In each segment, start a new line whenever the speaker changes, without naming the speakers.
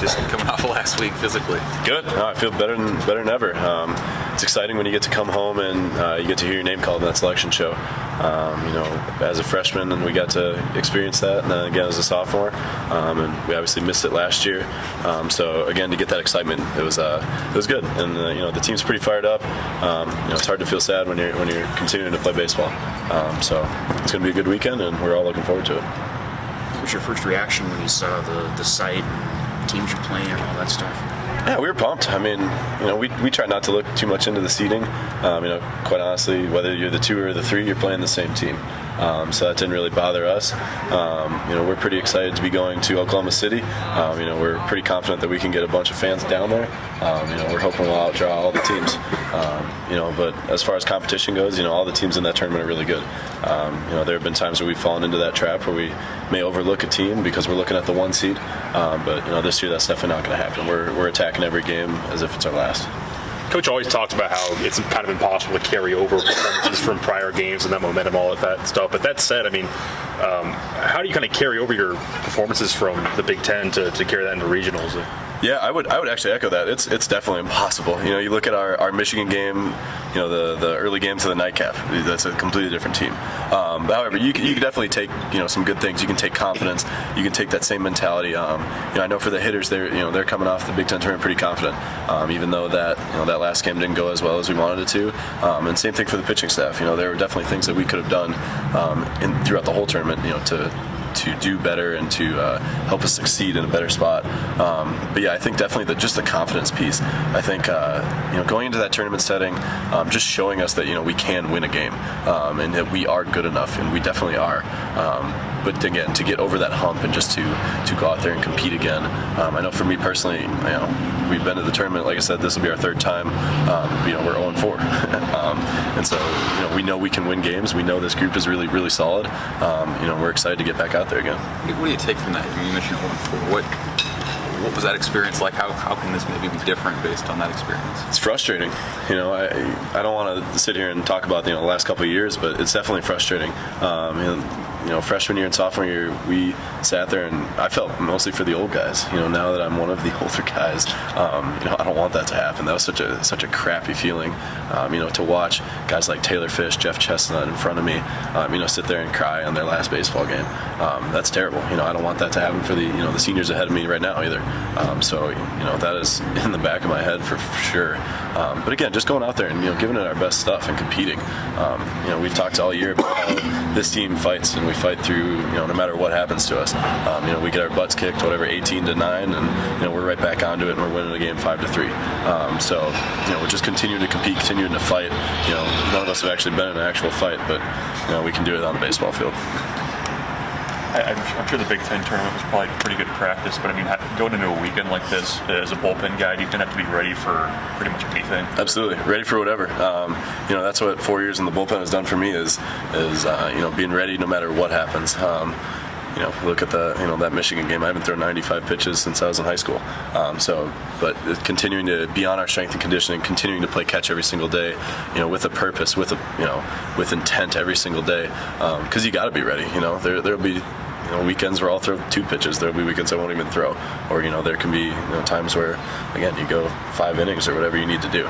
just coming off of last week physically?
Good. I feel better than ever. It's exciting when you get to come home and you get to hear your name called in that selection show. As a freshman, and we got to experience that, and then again as a sophomore, and we obviously missed it last year. So again, to get that excitement, it was good, and the team's pretty fired up. It's hard to feel sad when you're continuing to play baseball. So it's going to be a good weekend, and we're all looking forward to it.
What was your first reaction when you saw the site, and teams you're playing, and all that stuff?
Yeah, we were pumped. I mean, we try not to look too much into the seeding. Quite honestly, whether you're the 2 or the 3, you're playing the same team. So that didn't really bother us. We're pretty excited to be going to Oklahoma City. We're pretty confident that we can get a bunch of fans down there. We're hoping we'll outdraw all the teams. But as far as competition goes, all the teams in that tournament are really good. There have been times where we've fallen into that trap where we may overlook a team because we're looking at the 1 seed. But this year that's definitely not going to happen. We're attacking every game as if it's our last.
Coach always talks about how it's kind of impossible to carry over performances from prior games and that momentum, all of that stuff. But that said, I mean, how do you kind of carry over your performances from the Big Ten to carry that into regionals?
Yeah, I would actually echo that. It's definitely impossible. You look at our Michigan game, the early game to the nightcap. That's a completely different team. However, you can definitely take some good things. You can take confidence. You can take that same mentality. I know for the hitters, they're coming off the Big Ten tournament pretty confident, even though that last game didn't go as well as we wanted it to. And same thing for the pitching staff. There were definitely things that we could have done throughout the whole tournament. To do better and to help us succeed in a better spot. But yeah, I think definitely just the confidence piece. I think going into that tournament setting, just showing us that we can win a game and that we are good enough, and we definitely are. But again, to get over that hump and just to go out there and compete again. I know for me personally, we've been to the tournament. Like I said, this will be our 3rd time. We're 0-4, and so we know we can win games. We know this group is really, really solid. We're excited to get back out there again.
What do you take from that? You mentioned 0-4. What was that experience like? How can this maybe be different based on that experience?
It's frustrating. I don't want to sit here and talk about the last couple of years, but it's definitely frustrating. Freshman year and sophomore year, we sat there, and I felt mostly for the old guys. Now that I'm one of the older guys, I don't want that to happen. That was such a crappy feeling. To watch guys like Taylor Fish, Jeff Chestnut in front of me, sit there and cry on their last baseball game. That's terrible. I don't want that to happen for the seniors ahead of me right now either. That is in the back of my head for sure. But again, just going out there and giving it our best stuff and competing. We've talked all year about how this team fights, and we fight through no matter what happens to us. We get our butts kicked, 18-9, and we're right back onto it, and we're winning the game 5-3. So we're just continuing to compete, continuing to fight. None of us have actually been in an actual fight, but we can do it on the baseball field.
I'm sure the Big Ten tournament was probably pretty good practice, but I mean, going into a weekend like this as a bullpen guy, you didn't have to be ready for pretty much anything.
Absolutely, ready for whatever. That's what 4 years in the bullpen has done for me is being ready no matter what happens. Look at that Michigan game. I haven't thrown 95 pitches since I was in high school. But continuing to be on our strength and conditioning, continuing to play catch every single day, with a purpose, with intent every single day, because you got to be ready. There'll be weekends where I'll throw 2 pitches. There'll be weekends I won't even throw, or there can be times where again you go 5 innings or whatever you need to do.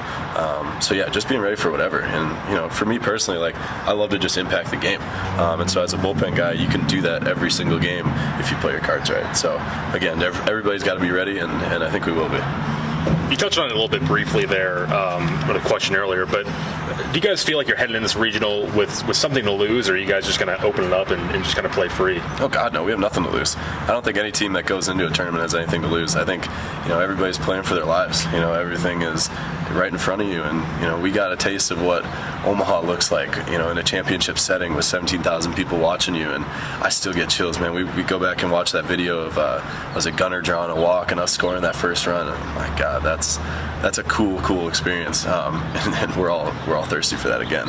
So yeah, just being ready for whatever. And for me personally, I love to just impact the game. And so as a bullpen guy, you can do that every single game if you play your cards right. So again, everybody's got to be ready, and I think we will be.
You touched on it a little bit briefly there with a question earlier, but do you guys feel like you're heading in this regional with something to lose, or are you guys just going to open it up and just kind of play free?
Oh, God, no. We have nothing to lose. I don't think any team that goes into a tournament has anything to lose. I think, everybody's playing for their lives. Everything is right in front of you, and, we got a taste of what Omaha looks like, in a championship setting with 17,000 people watching you, and I still get chills, man. We go back and watch that video of, was it Gunnar drawing a walk and us scoring that first run, and my God, that's a cool experience, and we're all thirsty for that again.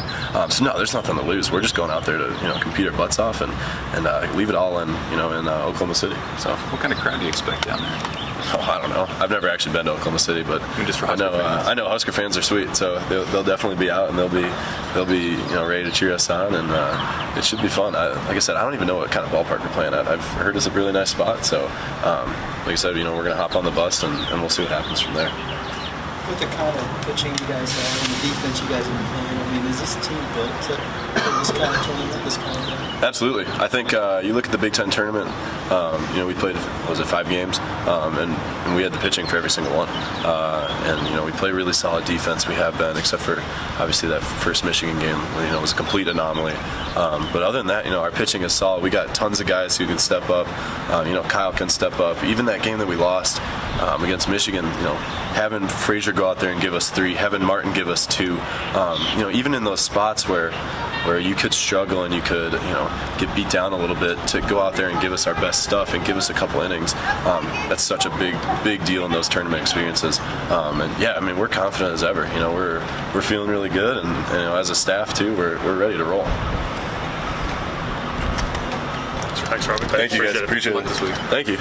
So no, there's nothing to lose. We're just going out there to compete our butts off and leave it all in Oklahoma City. So
what kind of crowd do you expect down there?
I don't know. I've never actually been to Oklahoma City, but
just for
I know
Husker fans.
I know Husker fans are sweet, so they'll definitely be out and they'll be ready to cheer us on, and it should be fun. Like I said, I don't even know what kind of ballpark we're playing at. I've heard it's a really nice spot, so like I said, we're gonna hop on the bus and we'll see what happens from there.
With the kind of pitching you guys have and the defense you guys have been playing, I mean, is this team built for this kind of tournament, this kind of game?
Absolutely. I think you look at the Big Ten tournament, we played, 5 games, and we had the pitching for every single one. And we play really solid defense. We have been, except for obviously that first Michigan game, was a complete anomaly. But other than that, our pitching is solid. We got tons of guys who can step up. Kyle can step up. Even that game that we lost against Michigan, having Frazier go out there and give us 3, having Martin give us 2, even in those spots where you could struggle and you could, get beat down a little bit, to go out there and give us our best stuff and give us a couple innings. That's such a big deal in those tournament experiences. And yeah, I mean, we're confident as ever. We're feeling really good, and as a staff too, we're ready to roll.
Thanks, Robbie.
Thank you guys.
Appreciate it.
Appreciate it.
This week.
Thank you.